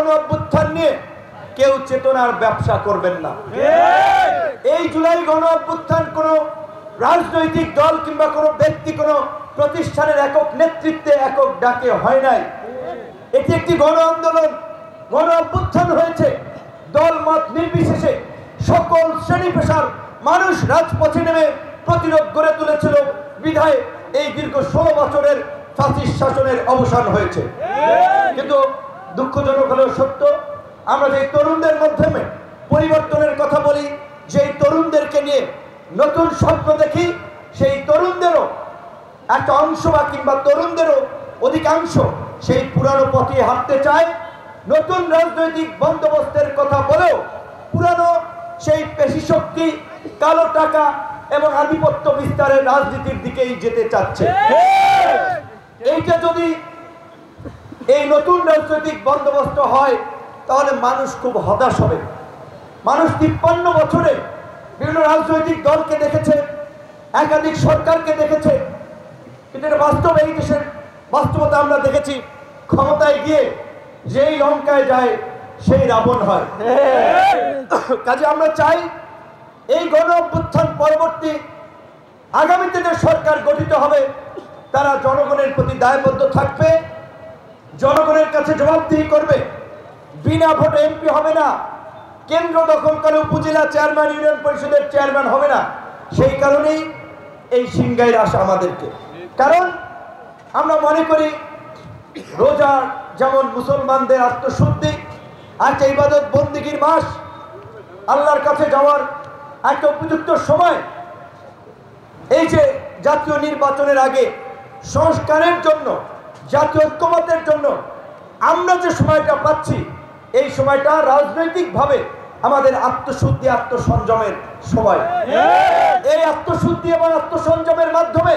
গণ অভ্যুত্থান নিয়ে কেউ চেতনার ব্যবসা করবেন না। এই জুলাই গণ অভ্যুত্থান কোনো রাজনৈতিক দল কিংবা কোনো ব্যক্তি কোনো প্রতিষ্ঠানের একক নেতৃত্বে একক ডাকে হয় নাই। এটি একটি গণ আন্দোলন, গণ অভ্যুত্থান হয়েছে। দল মত নির্বিশেষে সকল শ্রেণী পেশার মানুষ রাজপথে নেমে প্রতিরোধ গড়ে তুলেছিল বিধায় এই দীর্ঘ 16 বছরের ফ্যাসিস্ট শাসনের অবসান হয়েছে। কিন্তু দুঃখজনক হলেও সত্য, আমরা যে তরুণদের মাধ্যমে পরিবর্তনের কথা বলি, যেই তরুণদেরকে নিয়ে নতুন স্বপ্ন দেখি, সেই তরুণদেরও একটা অংশ বা কিংবা তরুণদেরও অধিকাংশ সেই পুরানো পথে হাঁটতে চায়। নতুন রাজনৈতিক বন্দোবস্তের কথা বলেও পুরানো সেই পেশি শক্তি, কালো টাকা এবং আধিপত্য বিস্তারের রাজনীতির দিকেই যেতে চাচ্ছে। এইটা যদি এই নতুন রাজনৈতিক বন্দোবস্ত হয় তাহলে মানুষ খুব হতাশ হবে। মানুষ 53 বছরে বিভিন্ন রাজনৈতিক দলকে দেখেছে, একাধিক সরকারকে দেখেছে, কিন্তু এটা বাস্তব, এই দেশের বাস্তবতা আমরা দেখেছি। ক্ষমতায় গিয়ে যেই লঙ্কায় যায় সেই রাবণ হয়। কাজে আমরা চাই এই গণ অভ্যুত্থান পরবর্তী আগামীতে যে সরকার গঠিত হবে তারা জনগণের প্রতি দায়বদ্ধ থাকবে, জনগণের কাছে জবাবদিহি করবে। বিনা ভোটে এমপি হবে না, কেন্দ্র দখল করে উপজেলা চেয়ারম্যান, ইউনিয়ন পরিষদের চেয়ারম্যান হবে না। সেই কারণেই এই সিংগাইয়ের আশা আমাদেরকে। কারণ আমরা মনে করি রোজা যেমন মুসলমানদের আত্মশুদ্ধি, একটা ইবাদত বন্দিগির মাস, আল্লাহর কাছে যাওয়ার একটা উপযুক্ত সময়। এই যে জাতীয় নির্বাচনের আগে সংস্কারের জন্য, জাতীয় ঐক্যমতের জন্য আমরা যে সময়টা পাচ্ছি, এই সময়টা রাজনৈতিকভাবে আমাদের আত্মশুদ্ধি, আত্মসংযমের সময়। এই আত্মশুদ্ধি এবং আত্মসংযমের মাধ্যমে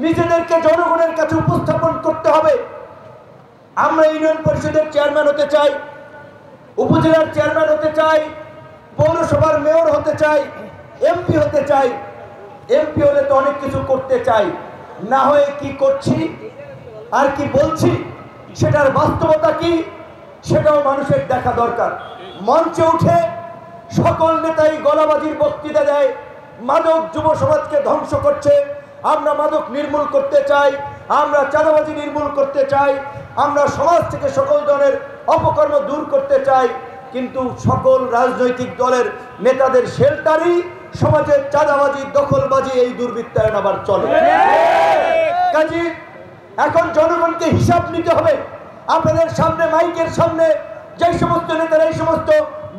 নিজেদেরকে জনগণের কাছে উপস্থাপন করতে হবে। আমরা ইউনিয়ন পরিষদের চেয়ারম্যান হতে চাই, উপজেলার চেয়ারম্যান হতে চাই, পৌরসভার মেয়র হতে চাই, এমপি হতে চাই। এমপি হলে তো অনেক কিছু করতে চাই, না হয়ে কি করছি আর কি বলছি সেটার বাস্তবতা কি সেটাও মানুষের দেখা দরকার। মঞ্চে উঠে সকল নেতাই গলাবাজির বক্তৃতা দেয়, মাদক যুব সমাজকে ধ্বংস করছে, আমরা মাদক নির্মূল করতে চাই, আমরা চাঁদাবাজি নির্মূল করতে চাই, আমরা সমাজ থেকে সকল ধরনের অপকর্ম দূর করতে চাই। কিন্তু সকল রাজনৈতিক দলের নেতাদের শেল্টারই সমাজের চাঁদাবাজি, দখলবাজি, এই দুর্বৃত্তায়ন আবার চলে। কাজে এখন জনগণকে হিসাব নিতে হবে। আপনাদের সামনে, মাইকের সামনে যে সমস্ত নেতারা এই সমস্ত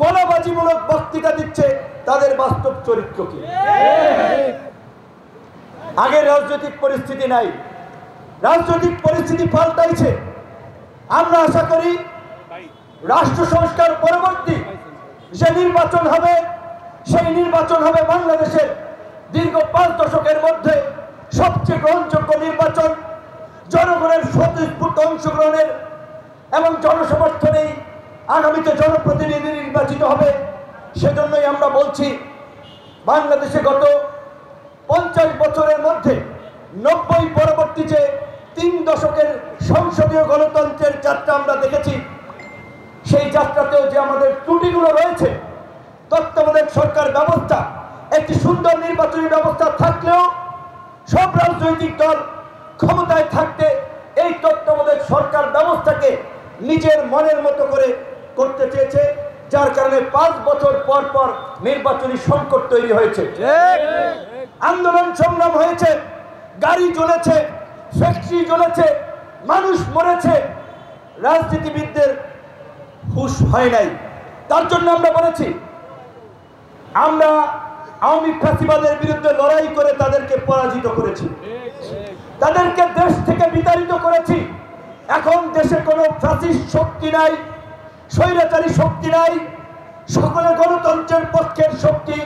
গলাবাজিমূলক বক্তৃতা দিচ্ছে, তাদের বাস্তব চরিত্র কি? আগের রাজনৈতিক পরিস্থিতি নাই, রাজনৈতিক পরিস্থিতি পাল্টাইছে। আমরা আশা করি রাষ্ট্র সংস্কার পরবর্তী যে নির্বাচন হবে, সেই নির্বাচন হবে বাংলাদেশের দীর্ঘ 5 দশকের মধ্যে সবচেয়ে গ্রহণযোগ্য নির্বাচন। জনগণের স্বতঃস্ফূর্ত অংশগ্রহণের এবং জনসমর্থনেই আগামীতে জনপ্রতিনিধি নির্বাচিত হবে। সেজন্যই আমরা বলছি, বাংলাদেশে গত 50 বছরের মধ্যে 90 পরবর্তী যে 3 দশকের সংসদীয় গণতন্ত্রের যাত্রা আমরা দেখেছি, সেই যাত্রাতেও যে আমাদের ত্রুটিগুলো রয়েছে, তত্ত্বাবধায়ক সরকার ব্যবস্থা, একটি সুন্দর নির্বাচনী ব্যবস্থা থাকলেও সব রাজনৈতিক দল ক্ষমতায় থাকতে এই তত্ত্বাবধায়ক সরকার ব্যবস্থাকে নিজের মনের মতো করে করতে চেয়েছে, যার কারণে 5 বছর পর পর নির্বাচনী সংকট তৈরি হয়েছে। আন্দোলন সংগ্রাম হয়েছে, গাড়ি জ্বলেছে, ফ্যাক্টরি জ্বলেছে, মানুষ মরেছে, রাজনীতিবিদদের হুঁশ হয় নাই। তার জন্য আমরা বলেছি, আমরা আওয়ামী ফ্যাসিবাদের বিরুদ্ধে লড়াই করে তাদেরকে পরাজিত করেছি, তাদেরকে দেশ থেকে বিতাড়িত করেছি। এখন দেশে কোনো ফ্যাসিস্ট শক্তি নাই, স্বৈরাচারী শক্তি নাই, সকলে গণতন্ত্রের পক্ষের শক্তি,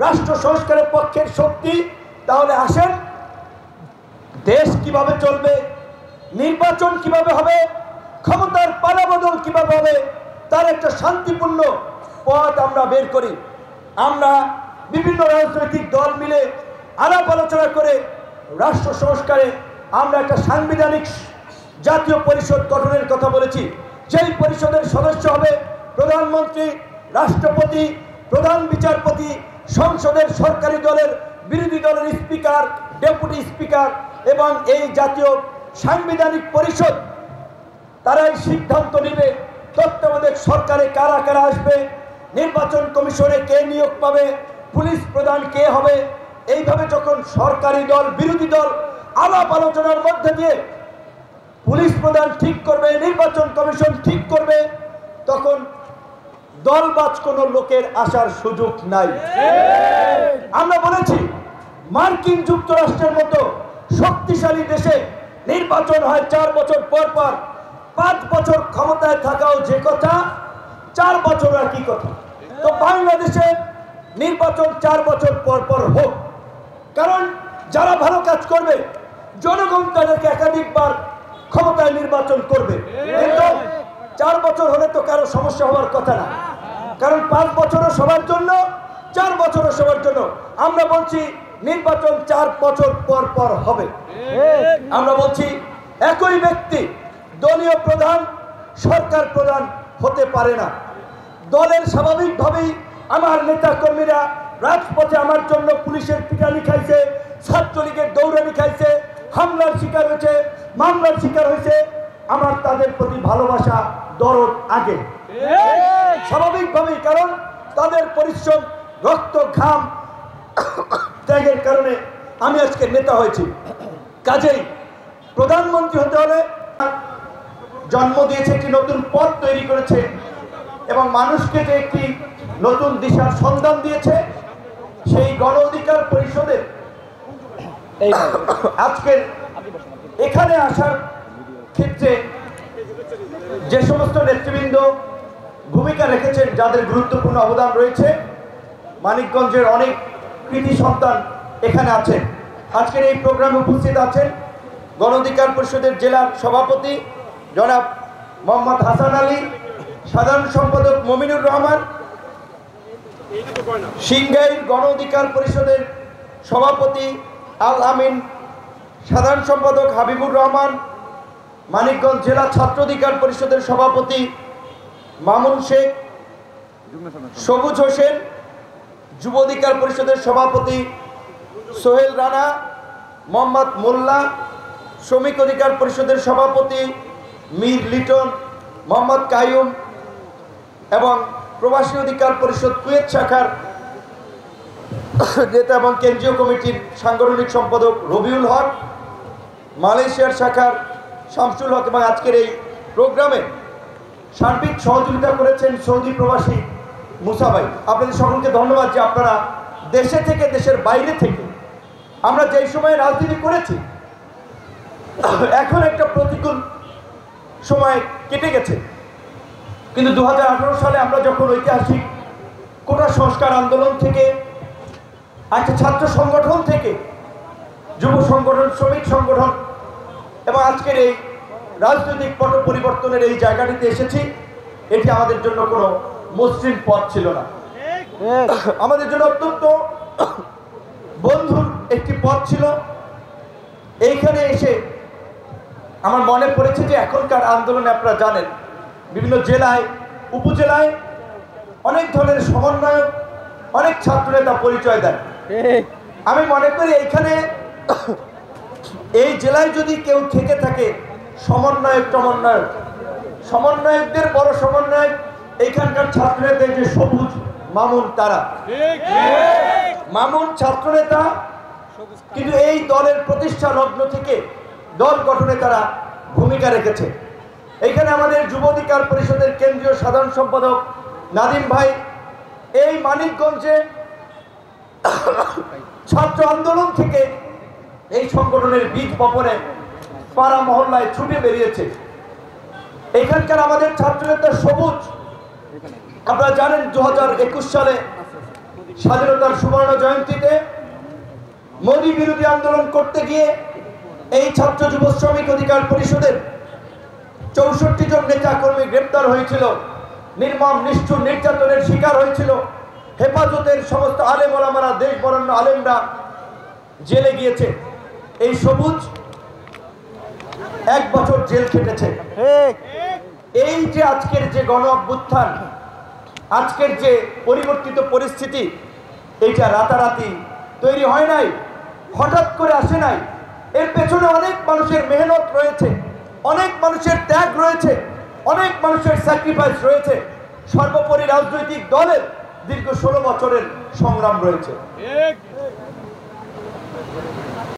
রাষ্ট্র সংস্কারের পক্ষের শক্তি। তাহলে আসেন, দেশ কিভাবে চলবে, নির্বাচন কিভাবে হবে, ক্ষমতার পালাবদল কিভাবে হবে, তার একটা শান্তিপূর্ণ পথ আমরা বের করি। আমরা বিভিন্ন রাজনৈতিক দল মিলে আলাপ আলোচনা করে রাষ্ট্র সংস্কারে আমরা একটা সাংবিধানিক জাতীয় পরিষদ গঠনের কথা বলেছি। যেই পরিষদের সদস্য হবে প্রধানমন্ত্রী, রাষ্ট্রপতি, প্রধান বিচারপতি, সংসদের সরকারি দলের বিরোধী দলের স্পিকার, ডেপুটি স্পিকার এবং এই জাতীয় সাংবিধানিক পরিষদ তারাই সিদ্ধান্ত নেবে তত্ত্বাবধায়ক সরকারে কারা কারা আসবে, নির্বাচন কমিশনে কে নিয়োগ পাবে, পুলিশ প্রধান কে হবে। এইভাবে যখন সরকারি দল বিরোধী দল আলাপ আলোচনার মধ্যে দিয়ে পুলিশ প্রধান ঠিক করবে, নির্বাচন কমিশন ঠিক করবে, তখন দলবাজ কোনো লোকের আসার সুযোগ নাই। আমরা বলেছি মার্কিন যুক্তরাষ্ট্রের মতো শক্তিশালী দেশে নির্বাচন হয় 4 বছর পর পর, 5 বছর ক্ষমতায় থাকাও যে কথা, 4 বছর আর কি কথা। তো বাংলাদেশে নির্বাচন 4 বছর পর পর হোক, কারণ যারা ভালো কাজ করবে জনগণ তাদেরকে একাধিকবার ক্ষমতায় নির্বাচন করবে। কিন্তু 4 বছর হলে তো কারো সমস্যা হওয়ার কথা না, কারণ 5 বছরও সবার জন্য, 4 বছরও সবার জন্য। আমরা বলছি নির্বাচন 4 বছর পর পর হবে। আমরা বলছি একই ব্যক্তি দলীয় প্রধান, সরকার প্রধান হতে পারে না। দলের স্বাভাবিকভাবেই আমার নেতা কর্মীরা রাজপথে আমার জন্য পুলিশের পিটানি খাইছে, ছাত্রলীগের দৌড়ানি খাইছে, হামলার শিকার হয়েছে, মামলার শিকার হয়েছে। আমার তাদের প্রতি ভালোবাসা, দরদ আগে স্বাভাবিকভাবেই, কারণ তাদের পরিশ্রম, রক্ত, ঘাম, ত্যাগের কারণে আমি আজকে নেতা হয়েছি। কাজেই প্রধানমন্ত্রী হতে হলে জন্ম দিয়েছে, একটি নতুন পথ তৈরি করেছে এবং মানুষকে যে একটি নতুন দিশার সন্ধান দিয়েছে, সেই গণ অধিকার পরিষদের আজকের এখানে আসার ক্ষেত্রে যে সমস্ত নেতৃবৃন্দ ভূমিকা রেখেছেন, যাদের গুরুত্বপূর্ণ অবদান রয়েছে, মানিকগঞ্জের অনেক কৃতি সন্তান এখানে আছেন। আজকের এই প্রোগ্রামে উপস্থিত আছেন গণ অধিকার পরিষদের জেলার সভাপতি জনাব মোহাম্মদ হাসান আলী, সাধারণ সম্পাদক মমিনুর রহমান, সিংগাইর গণ অধিকার পরিষদের সভাপতি আল আমিন, সাধারণ সম্পাদক হাবিবুর রহমান, মানিকগঞ্জ জেলা ছাত্র অধিকার পরিষদের সভাপতি মামুন শেখ, সবুজ হোসেন, যুব অধিকার পরিষদের সভাপতি সোহেল রানা, মোহাম্মদ মোল্লা, শ্রমিক অধিকার পরিষদের সভাপতি মীর লিটন, মোহাম্মদ কাইয়ুম এবং প্রবাসী অধিকার পরিষদ কুয়েত শাখার নেতা এবং কেন্দ্রীয় কমিটির সাংগঠনিক সম্পাদক রবিউল হক, মালয়েশিয়ার শাখার শামসুল হক এবং আজকের এই প্রোগ্রামে সার্বিক সহযোগিতা করেছেন সৌদি প্রবাসী মুসা ভাই। আপনাদের সকলকে ধন্যবাদ যে আপনারা দেশে থেকে, দেশের বাইরে থেকে, আমরা যেই সময় রাজনীতি করেছি এখন একটা প্রতিকূল সময় কেটে গেছে, কিন্তু 2018 সালে আমরা যখন ঐতিহাসিক কোটা সংস্কার আন্দোলন থেকে, একটা ছাত্র সংগঠন থেকে, যুব সংগঠন, শ্রমিক সংগঠন এবং আজকের এই রাজনৈতিক পট পরিবর্তনের এই জায়গাটিতে এসেছি, এটি আমাদের জন্য কোনো মসৃণ পথ ছিল না, আমাদের জন্য অত্যন্ত বন্ধুর একটি পথ ছিল। এইখানে এসে আমার মনে পড়েছে যে এখনকার আন্দোলনে আপনারা জানেন বিভিন্ন জেলায়, উপজেলায় অনেক ধরনের সমন্বয়ক, অনেক ছাত্রনেতা পরিচয় দেন। আমি মনে করি এইখানে এই জেলায় যদি কেউ থেকে থাকে সমন্বয়কদের বড় সমন্বয়ক এইখানকার ছাত্রনেতা যে সবুজ মামুন, তারা মামুন ছাত্রনেতা, কিন্তু এই দলের প্রতিষ্ঠা লগ্ন থেকে দল গঠনে তারা ভূমিকা রেখেছে। এইখানে আমাদের যুব অধিকার পরিষদের কেন্দ্রীয় সাধারণ সম্পাদক নাদিম ভাই এই মানিকগঞ্জে ছাত্র আন্দোলন থেকে এই সংগঠনের বীজ বপনে পাড়া মহল্লায় ছুটে বেরিয়েছে। এখানকার আমাদের ছাত্রনেতা সবুজ, আপনারা জানেন 2021 সালে স্বাধীনতার সুবর্ণ জয়ন্তীতে মোদী বিরোধী আন্দোলন করতে গিয়ে এই ছাত্র যুব শ্রমিক অধিকার পরিষদের 64 জন নেতা কর্মী গ্রেপ্তার হয়েছিল, নির্মম নিষ্ঠুর নির্যাতনের শিকার হয়েছিল। হেফাজতের সমস্ত আলেম ওলামারা, দেশ বরেণ্য আলেমরা জেলে গিয়েছে। এই সবুজ 1 বছর জেল খেটেছে। এই যে আজকের যে গণ অভ্যুত্থান, আজকের যে পরিবর্তিত পরিস্থিতি, এইটা রাতারাতি তৈরি হয় নাই, হঠাৎ করে আসে নাই। এর পেছনে অনেক মানুষের মেহনত রয়েছে, অনেক মানুষের ত্যাগ রয়েছে, অনেক মানুষের স্যাক্রিফাইস রয়েছে, সর্বোপরি রাজনৈতিক দলের দীর্ঘ 16 বছরের সংগ্রাম রয়েছে।